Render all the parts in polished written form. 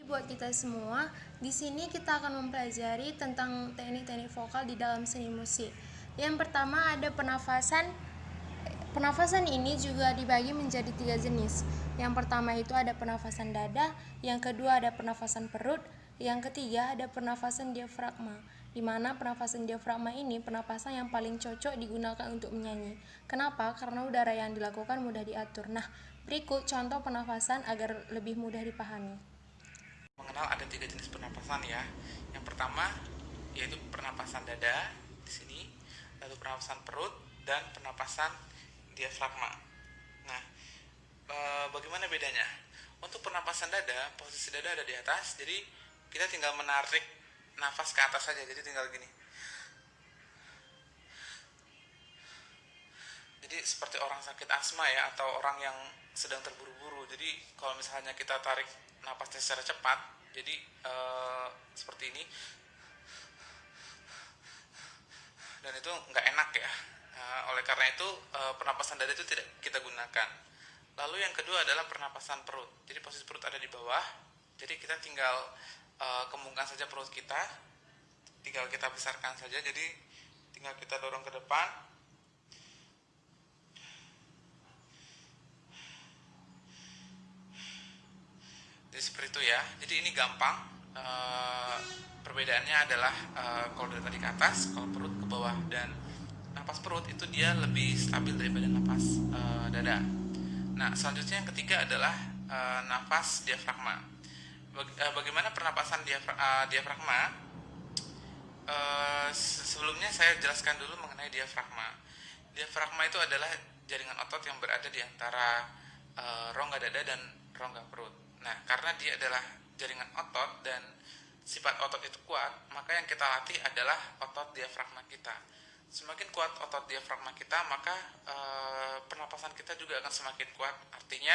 Buat kita semua, di sini kita akan mempelajari tentang teknik-teknik vokal di dalam seni musik. Yang pertama ada penafasan. Penafasan ini juga dibagi menjadi 3 jenis. Yang pertama itu ada penafasan dada, yang kedua ada penafasan perut, yang ketiga ada penafasan diafragma. Di mana penafasan diafragma ini penafasan yang paling cocok digunakan untuk menyanyi. Kenapa? Karena udara yang dilakukan mudah diatur. Nah, berikut contoh penafasan agar lebih mudah dipahami. Mengenal ada 3 jenis pernapasan ya. Yang pertama yaitu pernapasan dada di sini, lalu pernapasan perut dan pernapasan diafragma. Nah, bagaimana bedanya? Untuk pernapasan dada, posisi dada ada di atas, jadi kita tinggal menarik nafas ke atas saja. Jadi tinggal gini. Jadi seperti orang sakit asma ya, atau orang yang sedang terburu-buru. Jadi kalau misalnya kita tarik napasnya secara cepat, jadi seperti ini, dan itu nggak enak ya. Oleh karena itu pernapasan dada itu tidak kita gunakan. Lalu yang kedua adalah pernapasan perut. Jadi posisi perut ada di bawah. Jadi kita tinggal kembungkan saja perut kita, tinggal kita besarkan saja. Jadi tinggal kita dorong ke depan. Jadi seperti itu ya. Jadi ini gampang. Perbedaannya adalah kalau dari tadi ke atas, kalau perut ke bawah, dan napas perut itu dia lebih stabil daripada napas dada. Nah, selanjutnya yang ketiga adalah nafas diafragma. Bagaimana pernapasan diafragma? Sebelumnya saya jelaskan dulu mengenai diafragma. Diafragma itu adalah jaringan otot yang berada di antara rongga dada dan rongga perut. Nah, karena dia adalah jaringan otot dan sifat otot itu kuat, maka yang kita latih adalah otot diafragma kita. Semakin kuat otot diafragma kita, maka pernapasan kita juga akan semakin kuat. Artinya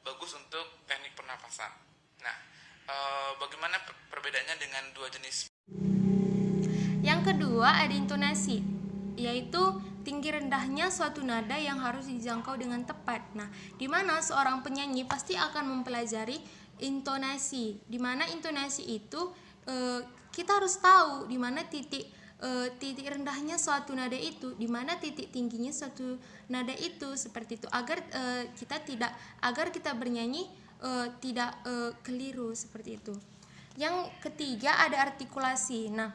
bagus untuk teknik pernapasan. Nah, bagaimana perbedaannya dengan dua jenis? Yang kedua ada intonasi, yaitu tinggi rendahnya suatu nada yang harus dijangkau dengan tepat. Nah, di mana seorang penyanyi pasti akan mempelajari intonasi. Di mana intonasi itu kita harus tahu di mana titik rendahnya suatu nada itu, di mana titik tingginya suatu nada itu, seperti itu, agar kita bernyanyi tidak keliru, seperti itu. Yang ketiga ada artikulasi. Nah,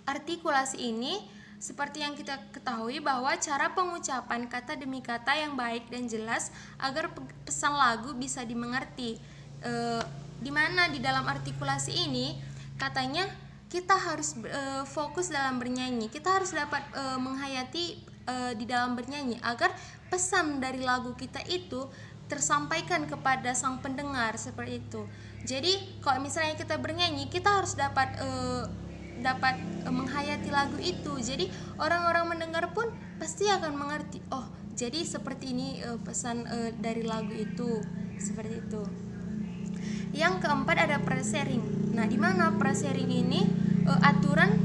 artikulasi ini seperti yang kita ketahui bahwa cara pengucapan kata demi kata yang baik dan jelas agar pesan lagu bisa dimengerti. Di mana di dalam artikulasi ini katanya kita harus fokus dalam bernyanyi. Kita harus dapat menghayati di dalam bernyanyi agar pesan dari lagu kita itu tersampaikan kepada sang pendengar, seperti itu. Jadi kalau misalnya kita bernyanyi, kita harus dapat menghayati lagu itu. Jadi orang-orang mendengar pun pasti akan mengerti. Oh, jadi seperti ini pesan dari lagu itu, seperti itu. Yang keempat ada presering. Nah, di mana presering ini aturan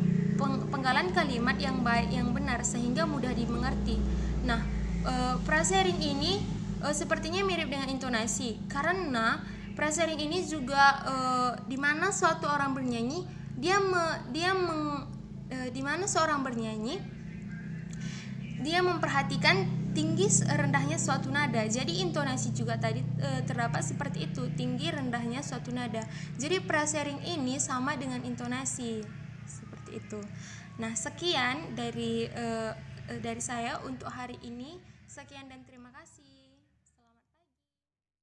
penggalan kalimat yang baik, yang benar, sehingga mudah dimengerti. Nah, presering ini sepertinya mirip dengan intonasi, karena presering ini juga di mana suatu orang bernyanyi, di mana seorang bernyanyi dia memperhatikan tinggi rendahnya suatu nada. Jadi intonasi juga tadi terdapat seperti itu, tinggi rendahnya suatu nada. Jadi presering ini sama dengan intonasi, seperti itu. Nah, sekian dari saya untuk hari ini. Sekian dan terima kasih.